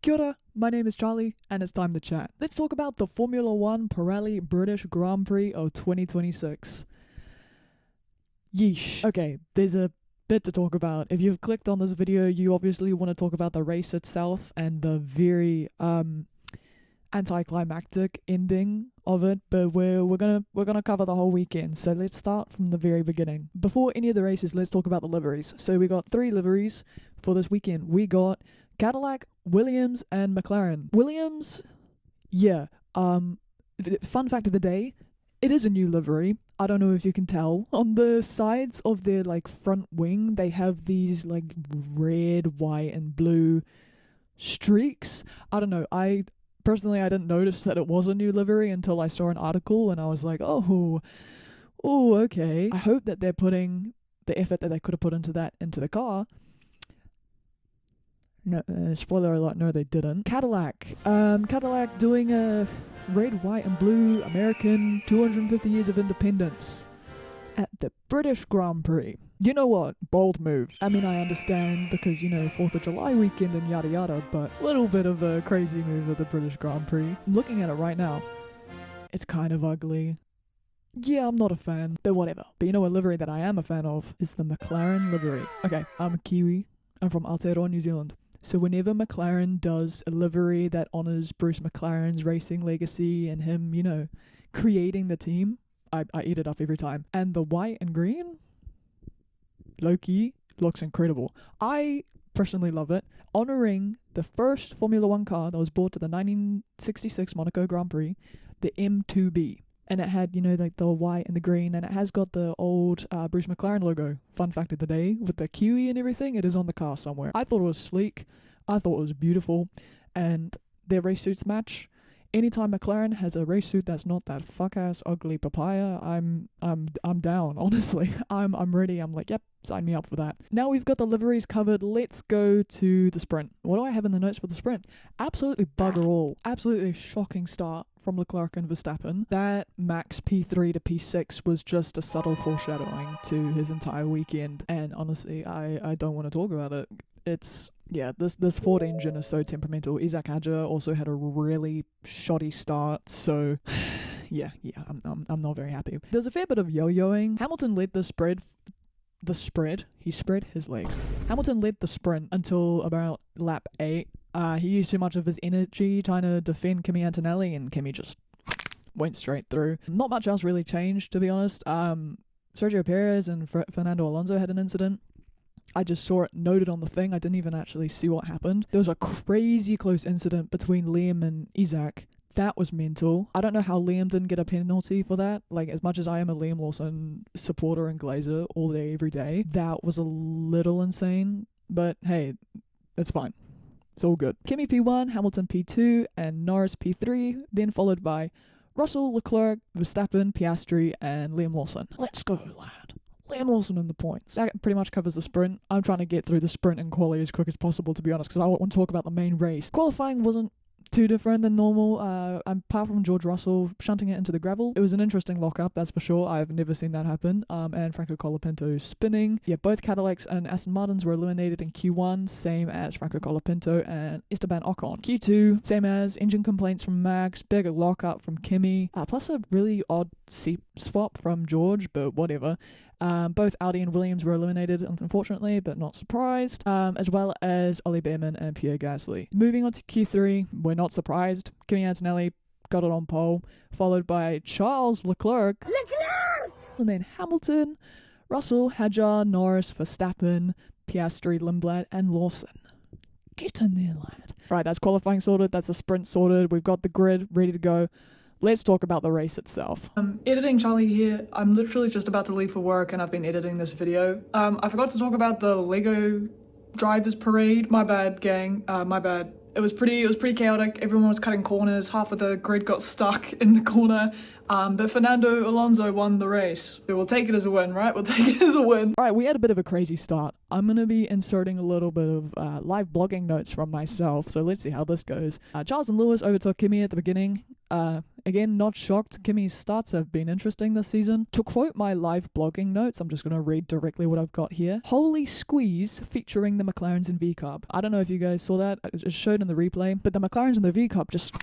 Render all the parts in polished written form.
Kia ora, my name is Charlie, and it's time to chat. Let's talk about the Formula 1 Pirelli British Grand Prix of 2026. Yeesh. Okay, there's a bit to talk about. If you've clicked on this video, you obviously want to talk about the race itself and the very anticlimactic ending of it, but we're gonna cover the whole weekend. So let's start from the very beginning. Before any of the races, let's talk about the liveries. So we got 3 liveries for this weekend. We got Cadillac, Williams, and McLaren. Williams, yeah. Fun fact of the day, it is a new livery. I don't know if you can tell. On the sides of their front wing, they have these red, white, and blue streaks. I don't know. Personally, I didn't notice that it was a new livery until I saw an article, and I was like, oh, okay. I hope that they're putting the effort that they could have put into the car. No, spoiler alert, no they didn't. Cadillac doing a red, white and blue American 250 years of independence at the British Grand Prix. You know what? Bold move. I mean, I understand because, 4th of July weekend and yada yada, but a little bit of a crazy move at the British Grand Prix. I'm looking at it right now. It's kind of ugly. Yeah, I'm not a fan, but whatever. But a livery that I am a fan of is the McLaren livery. Okay, I'm a Kiwi. I'm from Aotearoa, New Zealand. So whenever McLaren does a livery that honors Bruce McLaren's racing legacy and him, creating the team, I eat it up every time. And the white and green, low-key, looks incredible. I personally love it. Honoring the first Formula 1 car that was brought to the 1966 Monaco Grand Prix, the M2B. And it had, the white and the green, and it has got the old Bruce McLaren logo. Fun fact of the day, with the Kiwi and everything, it is on the car somewhere. I thought it was sleek. I thought it was beautiful. And their race suits match. Anytime McLaren has a race suit that's not that fuck-ass ugly papaya, I'm down, honestly. I'm ready. I'm like, yep, sign me up for that. Now we've got the liveries covered, let's go to the sprint. What do I have in the notes for the sprint? Absolutely bugger all. Absolutely shocking start from Leclerc and Verstappen. That max P3 to P6 was just a subtle foreshadowing to his entire weekend, and honestly, I don't want to talk about it. This Ford engine is so temperamental. Isaac Hadjar also had a really shoddy start, so yeah, I'm not very happy. There's a fair bit of yo-yoing. Hamilton led the spread. He spread his legs. Hamilton led the sprint until about lap 8. He used too much of his energy trying to defend Kimi Antonelli, and Kimi just went straight through. Not much else really changed, to be honest. Sergio Perez and Fernando Alonso had an incident. I just saw it noted on the thing. I didn't even actually see what happened. There was a crazy close incident between Liam and Isaac. That was mental. I don't know how Liam didn't get a penalty for that. As much as I am a Liam Lawson supporter and glazer all day, every day, that was a little insane. But hey, it's fine. It's all good. Kimi P1, Hamilton P2, and Norris P3, then followed by Russell, Leclerc, Verstappen, Piastri, and Liam Lawson. Let's go, lad. Liam Lawson in the points. That pretty much covers the sprint. I'm trying to get through the sprint and quali as quick as possible, to be honest, because I want to talk about the main race. Qualifying wasn't too different than normal, apart from George Russell shunting it into the gravel. It was an interesting lockup, that's for sure. I've never seen that happen. And Franco Colapinto spinning. Yeah, both Cadillacs and Aston Martins were eliminated in Q1, same as Franco Colapinto and Esteban Ocon. Q2, same as engine complaints from Max, bigger lockup from Kimi, plus a really odd seat swap from George, but whatever. Both Audi and Williams were eliminated, unfortunately, but not surprised, as well as Ollie Behrman and Pierre Gasly. Moving on to Q3, we're not surprised. Kimi Antonelli got it on pole, followed by Charles Leclerc! And then Hamilton, Russell, Hadjar, Norris, Verstappen, Piastri, Lindblad, and Lawson. Get in there, lad. Right, that's qualifying sorted, that's the sprint sorted, we've got the grid ready to go. Let's talk about the race itself. Editing Charlie here. I'm literally just about to leave for work and I've been editing this video. I forgot to talk about the Lego drivers parade. My bad, gang. My bad. It was pretty chaotic. Everyone was cutting corners. Half of the grid got stuck in the corner. But Fernando Alonso won the race. So we'll take it as a win, right? We'll take it as a win. Alright, we had a bit of a crazy start. I'm going to be inserting a little bit of live blogging notes from myself. So let's see how this goes. Charles and Lewis overtook Kimi at the beginning. Again, not shocked. Kimmy's starts have been interesting this season. To quote my live blogging notes, I'm just going to read directly what I've got here. Holy squeeze featuring the McLarens and V-Carb. I don't know if you guys saw that. It showed in the replay. But the McLarens and the V-Carb just,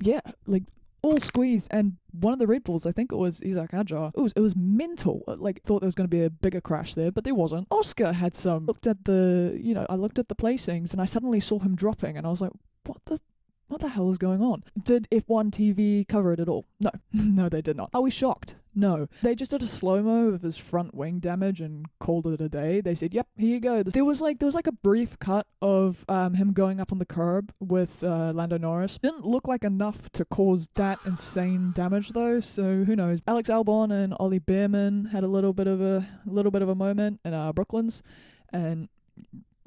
yeah, like all squeezed. And one of the Red Bulls, I think it was Isaac Ajar, it was mental. Like, thought there was going to be a bigger crash there, but there wasn't. Oscar had some. I looked at the placings and I suddenly saw him dropping and I was like, what the hell is going on? Did F1 TV cover it at all? No. No, they did not. Are we shocked? No. They just did a slow-mo of his front wing damage and called it a day. They said, yep, here you go. There was like a brief cut of him going up on the curb with Lando Norris. Didn't look like enough to cause that insane damage though, so who knows. Alex Albon and Ollie Behrman had a little bit of a moment in Brooklands, and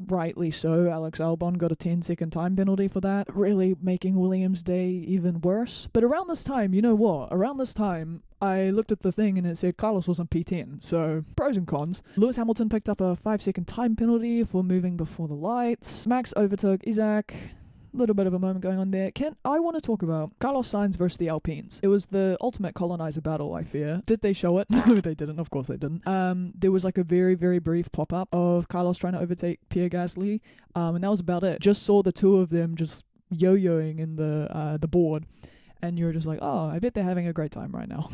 rightly so. Alex Albon got a 10-second time penalty for that, really making Williams' day even worse. But around this time, you know what? Around this time, I looked at the thing and it said Carlos was on P10, so pros and cons. Lewis Hamilton picked up a 5-second time penalty for moving before the lights. Max overtook Isaac. Little bit of a moment going on there. I want to talk about Carlos Sainz versus the Alpines. It was the ultimate colonizer battle, I fear. Did they show it? No, they didn't. Of course they didn't. There was like a very, very brief pop-up of Carlos trying to overtake Pierre Gasly, and that was about it. Just saw the two of them just yo-yoing in the board, and you're just like, oh, I bet they're having a great time right now.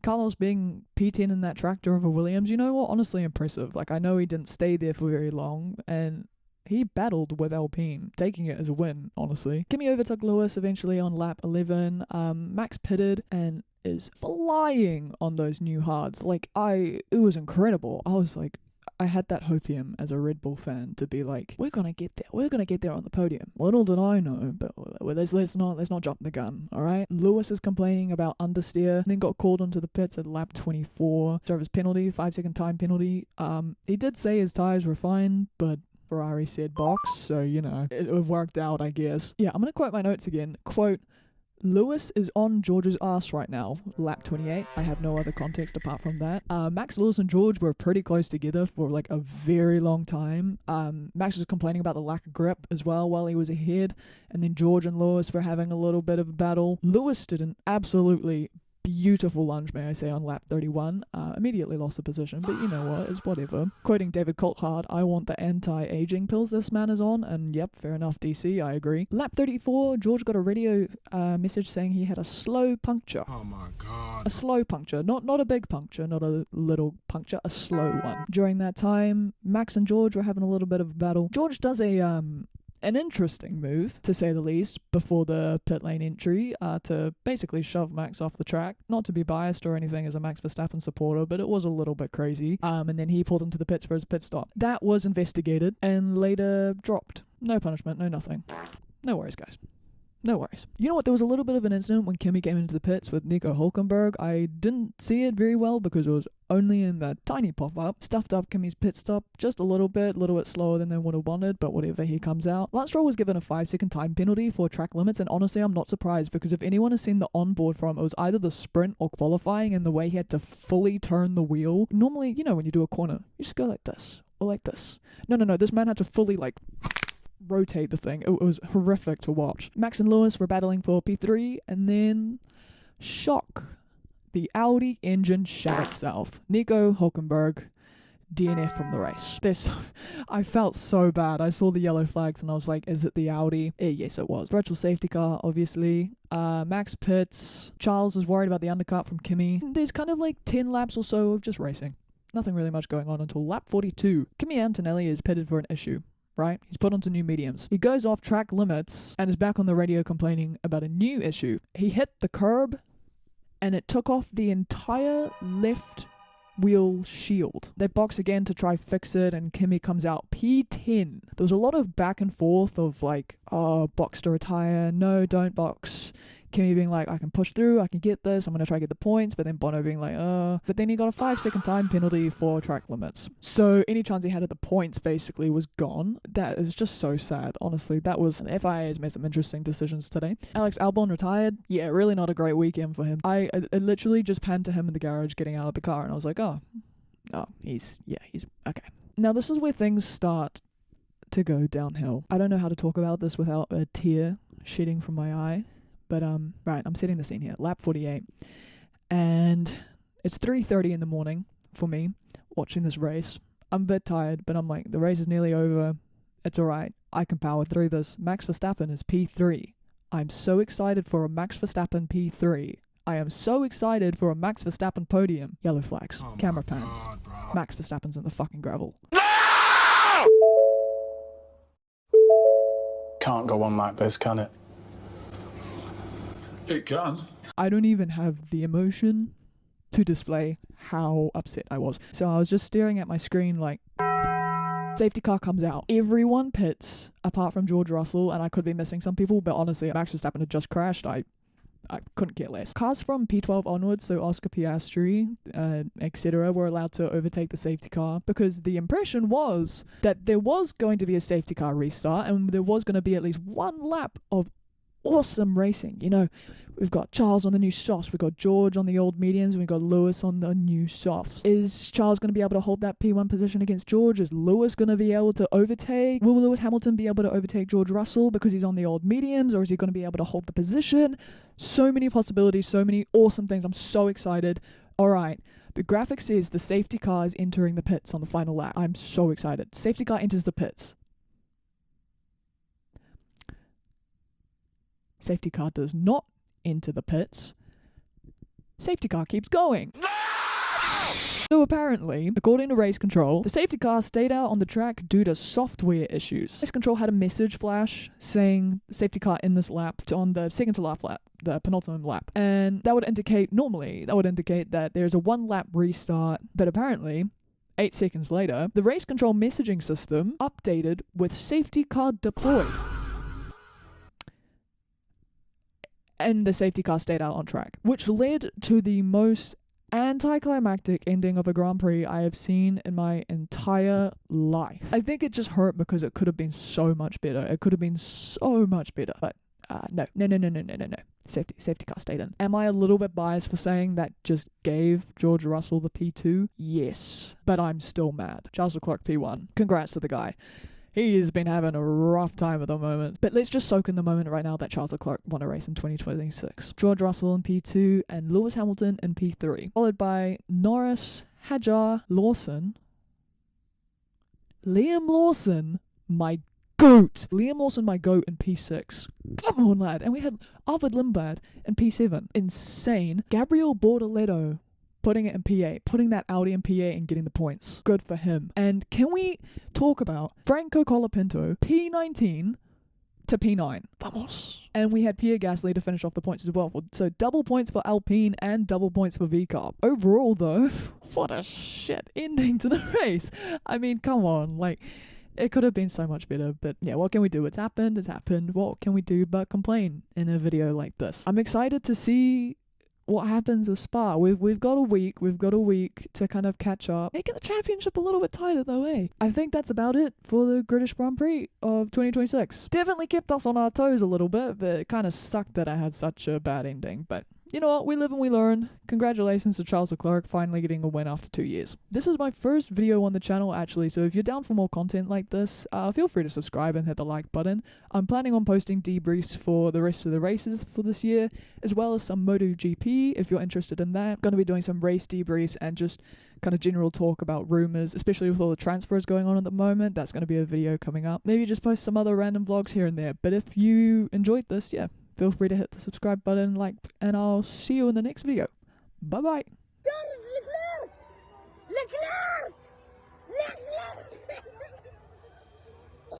Carlos being P10 in that tractor over Williams, you know what? Honestly impressive. Like, I know he didn't stay there for very long, and he battled with Alpine, taking it as a win, honestly. Kimi overtook Lewis eventually on lap 11. Max pitted and is flying on those new hards. Like, it was incredible. I was like, I had that hopium as a Red Bull fan to be like, we're gonna get there. We're gonna get there on the podium. Little did I know, but let's not jump the gun, all right? Lewis is complaining about understeer, then got called onto the pits at lap 24. Drove his penalty, 5-second time penalty. He did say his tires were fine, but Ferrari said box, so, you know, it worked out, I guess. Yeah, I'm going to quote my notes again. Quote, Lewis is on George's ass right now, lap 28. I have no other context apart from that. Max, Lewis, and George were pretty close together for like a very long time. Max was complaining about the lack of grip as well while he was ahead, and then George and Lewis were having a little bit of a battle. Lewis did an absolutely beautiful lunge, may I say, on lap 31. Immediately lost the position, but you know what, it's whatever. Quoting David Coulthard, I want the anti-aging pills this man is on, and yep, fair enough, DC, I agree. Lap 34, George got a radio message saying he had a slow puncture. Oh my god. A slow puncture, not a big puncture, not a little puncture, a slow one. During that time, Max and George were having a little bit of a battle. George does an interesting move, to say the least, before the pit lane entry, to basically shove Max off the track. Not to be biased or anything as a Max Verstappen supporter, but it was a little bit crazy. And then he pulled into the pits for his pit stop. That was investigated and later dropped. No punishment, no nothing. No worries, guys. No worries. You know what? There was a little bit of an incident when Kimi came into the pits with Nico Hulkenberg. I didn't see it very well because it was only in that tiny pop-up. Stuffed up Kimi's pit stop just a little bit slower than they would have wanted, but whatever, he comes out. Lance Stroll was given a 5-second time penalty for track limits, and honestly, I'm not surprised because if anyone has seen the onboard from, it was either the sprint or qualifying, and the way he had to fully turn the wheel. Normally, you know, when you do a corner, you just go like this or like this. No, this man had to fully rotate the thing. It was horrific to watch. Max and Lewis were battling for P3, and then shock. The Audi engine shat itself. Nico Hulkenberg DNF from the race. I felt so bad. I saw the yellow flags and I was like, is it the Audi? Yes, it was. Virtual safety car, obviously. Max pits. Charles is worried about the undercut from Kimi. There's kind of 10 laps or so of just racing. Nothing really much going on until lap 42. Kimi Antonelli is pitted for an issue. Right? He's put onto new mediums. He goes off track limits and is back on the radio complaining about a new issue. He hit the curb and it took off the entire left wheel shield. They box again to try fix it and Kimi comes out P10. There was a lot of back and forth of box to retire, no, don't box. Kimi being like, I can push through, I can get this, I'm going to try to get the points, but then Bono being like, But then he got a 5-second time penalty for track limits. So any chance he had at the points basically was gone. That is just so sad, honestly. The FIA has made some interesting decisions today. Alex Albon retired. Yeah, really not a great weekend for him. I literally just panned to him in the garage getting out of the car, and I was like, he's okay. Now this is where things start to go downhill. I don't know how to talk about this without a tear shedding from my eye. But right, I'm setting the scene here. Lap 48. And it's 3:30 in the morning for me watching this race. I'm a bit tired, but I'm like, the race is nearly over. It's alright. I can power through this. Max Verstappen is P3. I'm so excited for a Max Verstappen P3. I am so excited for a Max Verstappen podium. Yellow flags. Camera pans. Max Verstappen's in the fucking gravel. No! Can't go on like this, can it? It can. I don't even have the emotion to display how upset I was. So I was just staring at my screen like, safety car comes out. Everyone pits apart from George Russell, and I could be missing some people, but honestly, Max Verstappen had just crashed. I couldn't care less. Cars from P12 onwards, so Oscar Piastri, etc., were allowed to overtake the safety car because the impression was that there was going to be a safety car restart and there was going to be at least one lap of awesome racing. You know, we've got Charles on the new softs, we've got George on the old mediums, and we've got Lewis on the new softs. Is Charles going to be able to hold that P1 position against George? Is Lewis going to be able to overtake? Will Lewis Hamilton be able to overtake George Russell because he's on the old mediums, or is he going to be able to hold the position? So many possibilities, so many awesome things. I'm so excited. Alright, the graphic says the safety car is entering the pits on the final lap. I'm so excited. Safety car enters the pits. Safety car does not enter the pits. Safety car keeps going. No! So apparently, according to race control, the safety car stayed out on the track due to software issues. Race control had a message flash saying safety car in this lap on the second to last lap, the penultimate lap. And that would indicate that there's a 1 lap restart. But apparently, 8 seconds later, the race control messaging system updated with safety car deployed. And the safety car stayed out on track, which led to the most anticlimactic ending of a Grand Prix I have seen in my entire life. I think it just hurt because it could have been so much better. It could have been so much better. But no. Safety car stayed in. Am I a little bit biased for saying that just gave George Russell the P2? Yes. But I'm still mad. Charles Leclerc P1. Congrats to the guy. He has been having a rough time at the moment. But let's just soak in the moment right now that Charles Leclerc won a race in 2026. George Russell in P2 and Lewis Hamilton in P3. Followed by Norris, Hadjar, Lawson. Liam Lawson, my goat. Liam Lawson, my goat in P6. Come on, lad. And we had Arvid Limbad in P7. Insane. Gabriel Bortoleto putting it in P8, putting that Audi in P8 and getting the points. Good for him. And can we talk about Franco Colapinto, P19 to P9. Vamos. And we had Pierre Gasly to finish off the points as well. So double points for Alpine and double points for VCARB. Overall, though, what a shit ending to the race. I mean, come on, like, it could have been so much better, but yeah, what can we do? It's happened. What can we do but complain in a video like this? I'm excited to see what happens with Spa. We've got a week to kind of catch up, making the championship a little bit tighter though, eh? I think that's about it for the Gritish Grand Prix of 2026. Definitely kept us on our toes a little bit, but it kind of sucked that I had such a bad ending, but you know what, we live and we learn. Congratulations to Charles Leclerc finally getting a win after 2 years. This is my first video on the channel actually, so if you're down for more content like this, feel free to subscribe and hit the like button. I'm planning on posting debriefs for the rest of the races for this year, as well as some MotoGP if you're interested in that. Going to be doing some race debriefs and just kind of general talk about rumors, especially with all the transfers going on at the moment. That's going to be a video coming up. Maybe just post some other random vlogs here and there, but if you enjoyed this, yeah, feel free to hit the subscribe button, like, and I'll see you in the next video. Bye-bye. Leclerc! Leclerc! Leclerc!